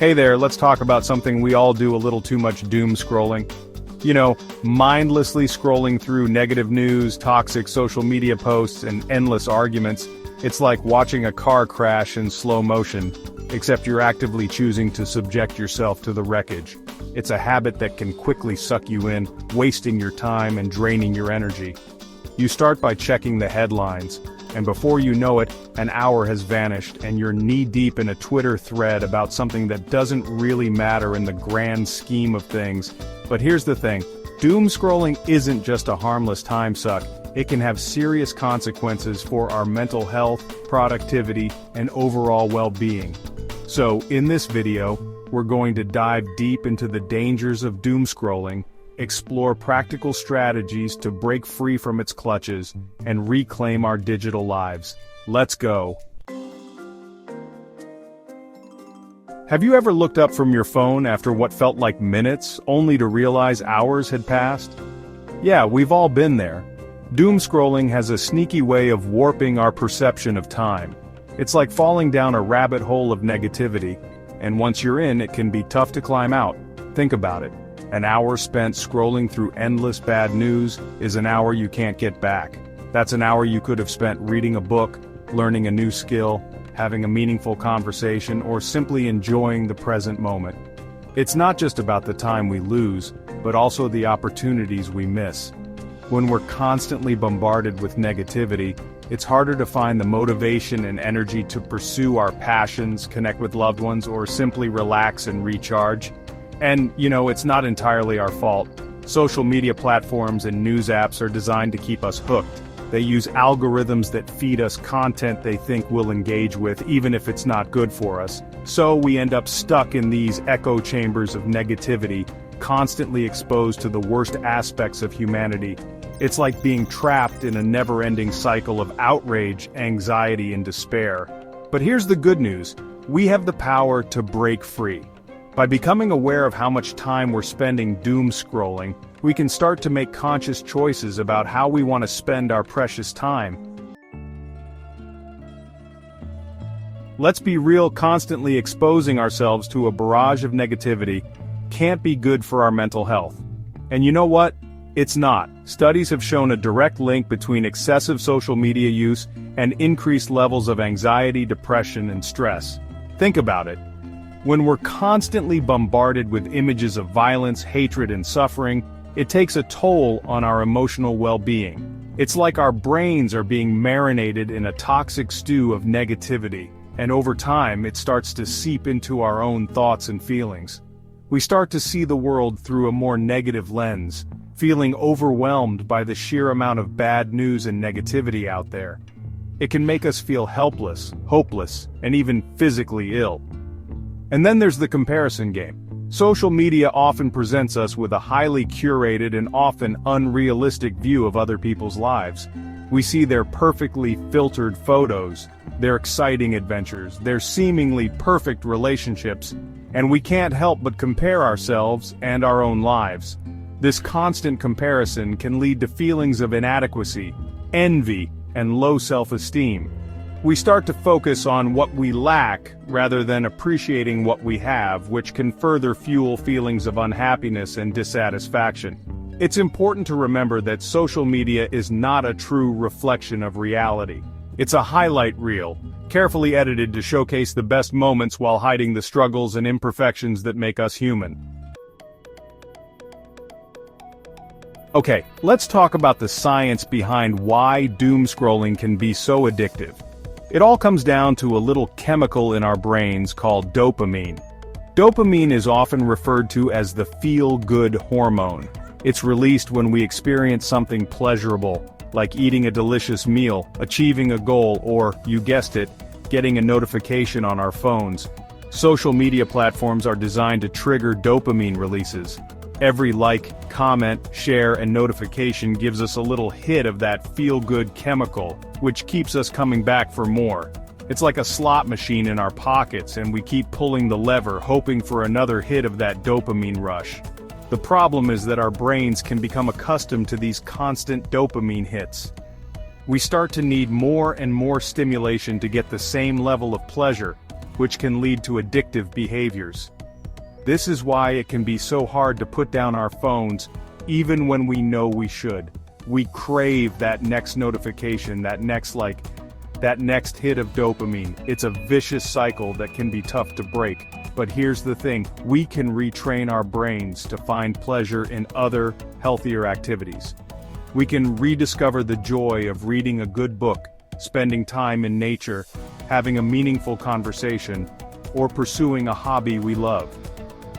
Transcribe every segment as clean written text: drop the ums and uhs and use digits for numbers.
Hey there, let's talk about something we all do a little too much: doom scrolling. You know, mindlessly scrolling through negative news, toxic social media posts, and endless arguments. It's like watching a car crash in slow motion, except you're actively choosing to subject yourself to the wreckage. It's a habit that can quickly suck you in, wasting your time and draining your energy. You start by checking the headlines, and before you know it, an hour has vanished and you're knee-deep in a Twitter thread about something that doesn't really matter in the grand scheme of things. But here's the thing, doom scrolling isn't just a harmless time suck. It can have serious consequences for our mental health, productivity, and overall well-being. So, in this video, we're going to dive deep into the dangers of doom scrolling, explore practical strategies to break free from its clutches, and reclaim our digital lives. Let's go. Have you ever looked up from your phone after what felt like minutes, only to realize hours had passed? Yeah, we've all been there. Doom scrolling has a sneaky way of warping our perception of time. It's like falling down a rabbit hole of negativity, and once you're in, it can be tough to climb out. Think about it. An hour spent scrolling through endless bad news is an hour you can't get back. That's an hour you could have spent reading a book, learning a new skill, having a meaningful conversation, or simply enjoying the present moment. It's not just about the time we lose, but also the opportunities we miss. When we're constantly bombarded with negativity, it's harder to find the motivation and energy to pursue our passions, connect with loved ones, or simply relax and recharge. And, it's not entirely our fault. Social media platforms and news apps are designed to keep us hooked. They use algorithms that feed us content they think we'll engage with, even if it's not good for us. So we end up stuck in these echo chambers of negativity, constantly exposed to the worst aspects of humanity. It's like being trapped in a never-ending cycle of outrage, anxiety, and despair. But here's the good news. We have the power to break free. By becoming aware of how much time we're spending doom scrolling, we can start to make conscious choices about how we want to spend our precious time. Let's be real, constantly exposing ourselves to a barrage of negativity can't be good for our mental health. And you know what? It's not. Studies have shown a direct link between excessive social media use and increased levels of anxiety, depression, and stress. Think about it. When we're constantly bombarded with images of violence, hatred, and suffering, it takes a toll on our emotional well-being. It's like our brains are being marinated in a toxic stew of negativity, and over time it starts to seep into our own thoughts and feelings. We start to see the world through a more negative lens, feeling overwhelmed by the sheer amount of bad news and negativity out there. It can make us feel helpless, hopeless, and even physically ill. And then there's the comparison game. Social media often presents us with a highly curated and often unrealistic view of other people's lives. We see their perfectly filtered photos, their exciting adventures, their seemingly perfect relationships, and we can't help but compare ourselves and our own lives. This constant comparison can lead to feelings of inadequacy, envy, and low self-esteem. We start to focus on what we lack rather than appreciating what we have, which can further fuel feelings of unhappiness and dissatisfaction. It's important to remember that social media is not a true reflection of reality. It's a highlight reel, carefully edited to showcase the best moments while hiding the struggles and imperfections that make us human. Okay, let's talk about the science behind why doom scrolling can be so addictive. It all comes down to a little chemical in our brains called dopamine. Dopamine is often referred to as the feel-good hormone. It's released when we experience something pleasurable, like eating a delicious meal, achieving a goal, or, you guessed it, getting a notification on our phones. Social media platforms are designed to trigger dopamine releases. Every like, comment, share, and notification gives us a little hit of that feel-good chemical, which keeps us coming back for more. It's like a slot machine in our pockets, and we keep pulling the lever, hoping for another hit of that dopamine rush. The problem is that our brains can become accustomed to these constant dopamine hits. We start to need more and more stimulation to get the same level of pleasure, which can lead to addictive behaviors. This is why it can be so hard to put down our phones, even when we know we should. We crave that next notification, that next hit of dopamine. It's a vicious cycle that can be tough to break. But here's the thing, we can retrain our brains to find pleasure in other, healthier activities. We can rediscover the joy of reading a good book, spending time in nature, having a meaningful conversation, or pursuing a hobby we love.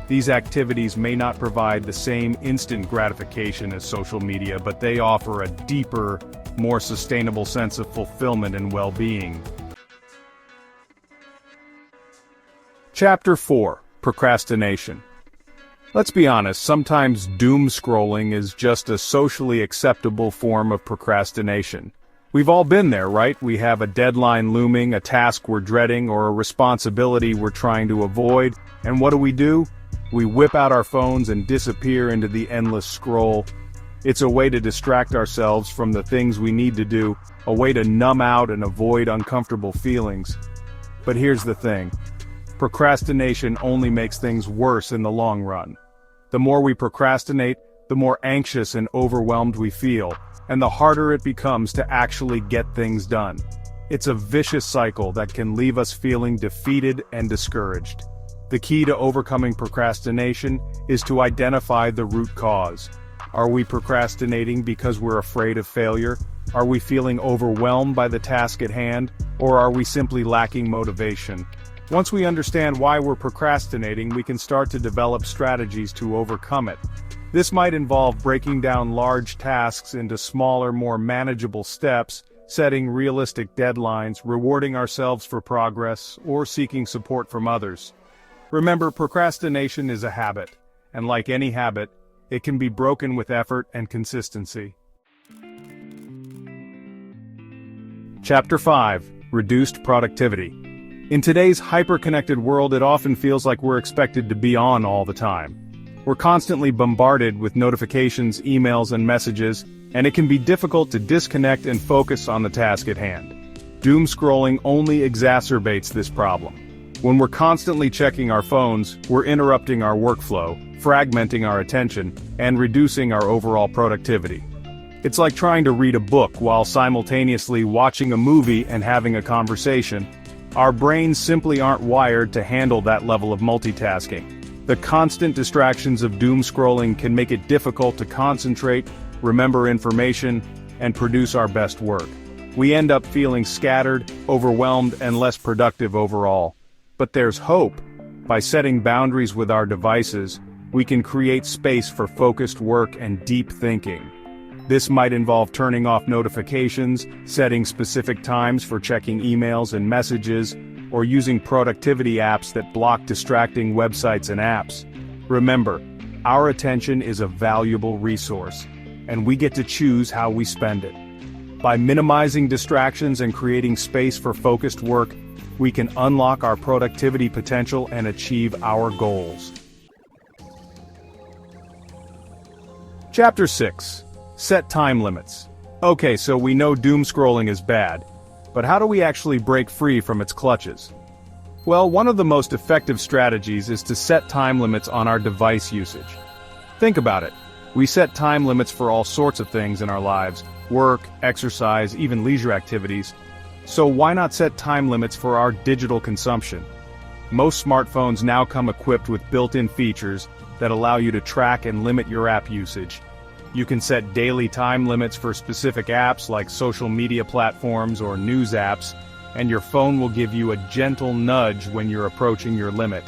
These activities may not provide the same instant gratification as social media, but they offer a deeper, more sustainable sense of fulfillment and well-being. Chapter 4: Procrastination. Let's be honest, sometimes doom scrolling is just a socially acceptable form of procrastination. We've all been there, right? We have a deadline looming, a task we're dreading, or a responsibility we're trying to avoid, and what do? We whip out our phones and disappear into the endless scroll. It's a way to distract ourselves from the things we need to do, a way to numb out and avoid uncomfortable feelings. But here's the thing. Procrastination only makes things worse in the long run. The more we procrastinate, the more anxious and overwhelmed we feel, and the harder it becomes to actually get things done. It's a vicious cycle that can leave us feeling defeated and discouraged. The key to overcoming procrastination is to identify the root cause. Are we procrastinating because we're afraid of failure? Are we feeling overwhelmed by the task at hand? Or are we simply lacking motivation? Once we understand why we're procrastinating, we can start to develop strategies to overcome it. This might involve breaking down large tasks into smaller, more manageable steps, setting realistic deadlines, rewarding ourselves for progress, or seeking support from others. Remember, procrastination is a habit, and like any habit, it can be broken with effort and consistency. Chapter 5: Reduced Productivity. In today's hyper-connected world, it often feels like we're expected to be on all the time. We're constantly bombarded with notifications, emails, and messages, and it can be difficult to disconnect and focus on the task at hand. Doom scrolling only exacerbates this problem. When we're constantly checking our phones, we're interrupting our workflow, fragmenting our attention, and reducing our overall productivity. It's like trying to read a book while simultaneously watching a movie and having a conversation. Our brains simply aren't wired to handle that level of multitasking. The constant distractions of doom scrolling can make it difficult to concentrate, remember information, and produce our best work. We end up feeling scattered, overwhelmed, and less productive overall. But there's hope. By setting boundaries with our devices, we can create space for focused work and deep thinking. This might involve turning off notifications, setting specific times for checking emails and messages, or using productivity apps that block distracting websites and apps. Remember, our attention is a valuable resource, and we get to choose how we spend it. By minimizing distractions and creating space for focused work, we can unlock our productivity potential and achieve our goals. Chapter 6: Set time limits. Okay, so we know doom scrolling is bad, but how do we actually break free from its clutches? Well, one of the most effective strategies is to set time limits on our device usage. Think about it. We set time limits for all sorts of things in our lives: work, exercise, even leisure activities. So why not set time limits for our digital consumption? Most smartphones now come equipped with built-in features that allow you to track and limit your app usage. You can set daily time limits for specific apps like social media platforms or news apps, and your phone will give you a gentle nudge when you're approaching your limit.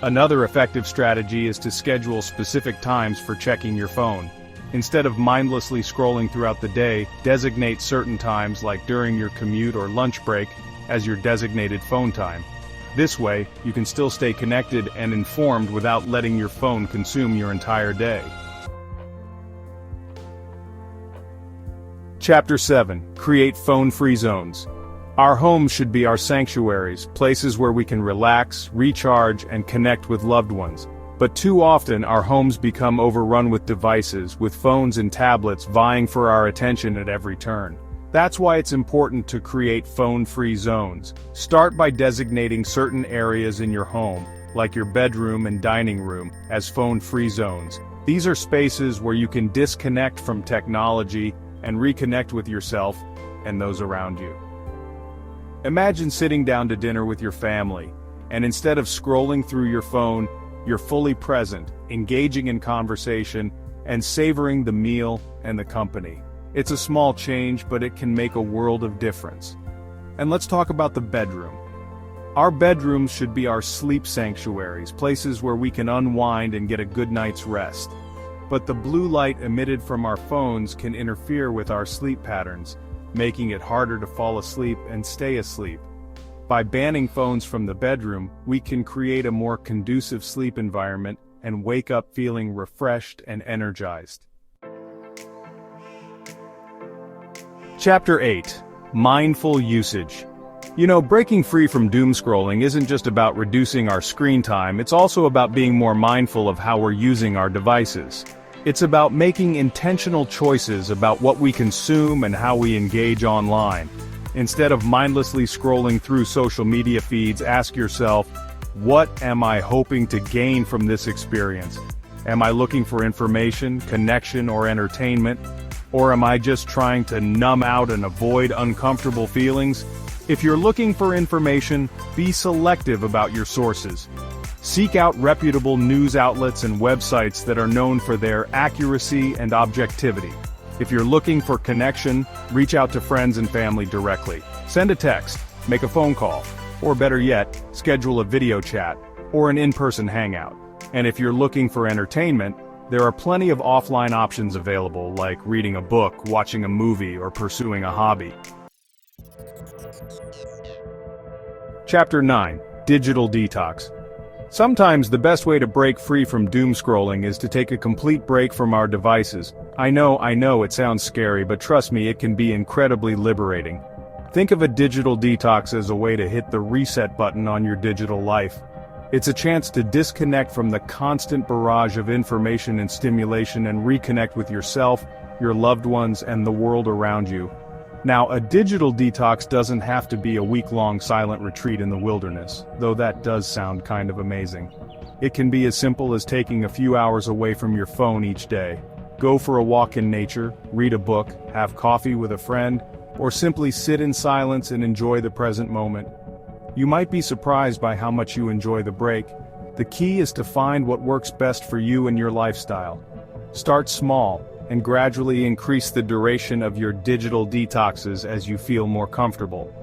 Another effective strategy is to schedule specific times for checking your phone. Instead of mindlessly scrolling throughout the day, designate certain times like during your commute or lunch break as your designated phone time. This way, you can still stay connected and informed without letting your phone consume your entire day. Chapter 7: Create phone-free zones. Our homes should be our sanctuaries, places where we can relax, recharge, and connect with loved ones. But too often our homes become overrun with devices, with phones and tablets vying for our attention at every turn. That's why it's important to create phone-free zones. Start by designating certain areas in your home, like your bedroom and dining room, as phone-free zones. These are spaces where you can disconnect from technology and reconnect with yourself and those around you. Imagine sitting down to dinner with your family, and instead of scrolling through your phone, you're fully present, engaging in conversation, and savoring the meal and the company. It's a small change, but it can make a world of difference. And let's talk about the bedroom. Our bedrooms should be our sleep sanctuaries, places where we can unwind and get a good night's rest. But the blue light emitted from our phones can interfere with our sleep patterns, making it harder to fall asleep and stay asleep. By banning phones from the bedroom, we can create a more conducive sleep environment and wake up feeling refreshed and energized. Chapter 8. Mindful Usage. You know, breaking free from doom scrolling isn't just about reducing our screen time, it's also about being more mindful of how we're using our devices. It's about making intentional choices about what we consume and how we engage online. Instead of mindlessly scrolling through social media feeds, ask yourself, what am I hoping to gain from this experience? Am I looking for information, connection, or entertainment? Or am I just trying to numb out and avoid uncomfortable feelings? If you're looking for information, be selective about your sources. Seek out reputable news outlets and websites that are known for their accuracy and objectivity. If you're looking for connection, reach out to friends and family directly. Send a text, make a phone call, or better yet, schedule a video chat or an in-person hangout. And if you're looking for entertainment, there are plenty of offline options available, like reading a book, watching a movie, or pursuing a hobby. Chapter 9. Digital Detox. Sometimes the best way to break free from doom scrolling is to take a complete break from our devices. I know it sounds scary, but trust me, it can be incredibly liberating. Think of a digital detox as a way to hit the reset button on your digital life. It's a chance to disconnect from the constant barrage of information and stimulation and reconnect with yourself, your loved ones, and the world around you. Now, a digital detox doesn't have to be a week-long silent retreat in the wilderness, though that does sound kind of amazing. It can be as simple as taking a few hours away from your phone each day. Go for a walk in nature, read a book, have coffee with a friend, or simply sit in silence and enjoy the present moment. You might be surprised by how much you enjoy the break. The key is to find what works best for you and your lifestyle. Start small, and gradually increase the duration of your digital detoxes as you feel more comfortable.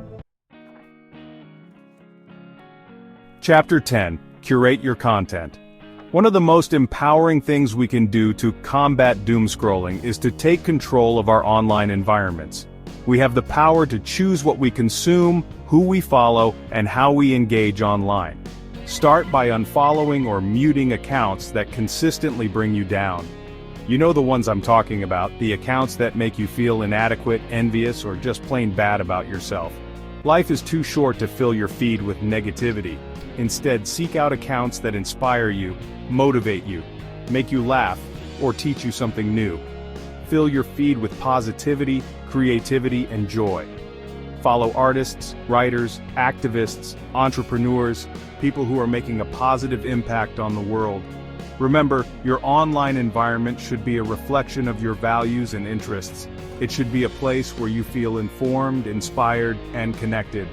Chapter 10. Curate your content. One of the most empowering things we can do to combat doom scrolling is to take control of our online environments. We have the power to choose what we consume, who we follow, and how we engage online. Start by unfollowing or muting accounts that consistently bring you down. You know the ones I'm talking about, the accounts that make you feel inadequate, envious, or just plain bad about yourself. Life is too short to fill your feed with negativity. Instead, seek out accounts that inspire you, motivate you, make you laugh, or teach you something new. Fill your feed with positivity, creativity, and joy. Follow artists, writers, activists, entrepreneurs, people who are making a positive impact on the world. Remember, your online environment should be a reflection of your values and interests. It should be a place where you feel informed, inspired, and connected.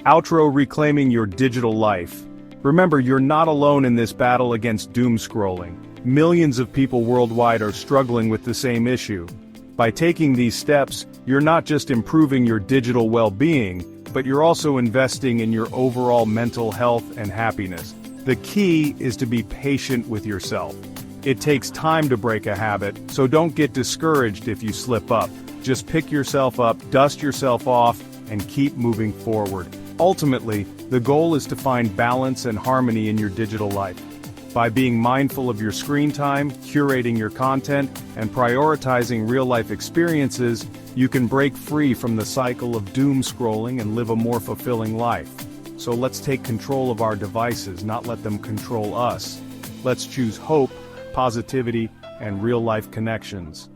Outro: reclaiming your digital life. Remember, you're not alone in this battle against doom scrolling. Millions of people worldwide are struggling with the same issue. By taking these steps, you're not just improving your digital well-being, but you're also investing in your overall mental health and happiness. The key is to be patient with yourself. It takes time to break a habit, so don't get discouraged if you slip up. Just pick yourself up, dust yourself off, and keep moving forward. Ultimately, the goal is to find balance and harmony in your digital life. By being mindful of your screen time, curating your content, and prioritizing real-life experiences, you can break free from the cycle of doom scrolling and live a more fulfilling life. So let's take control of our devices, not let them control us. Let's choose hope, positivity, and real-life connections.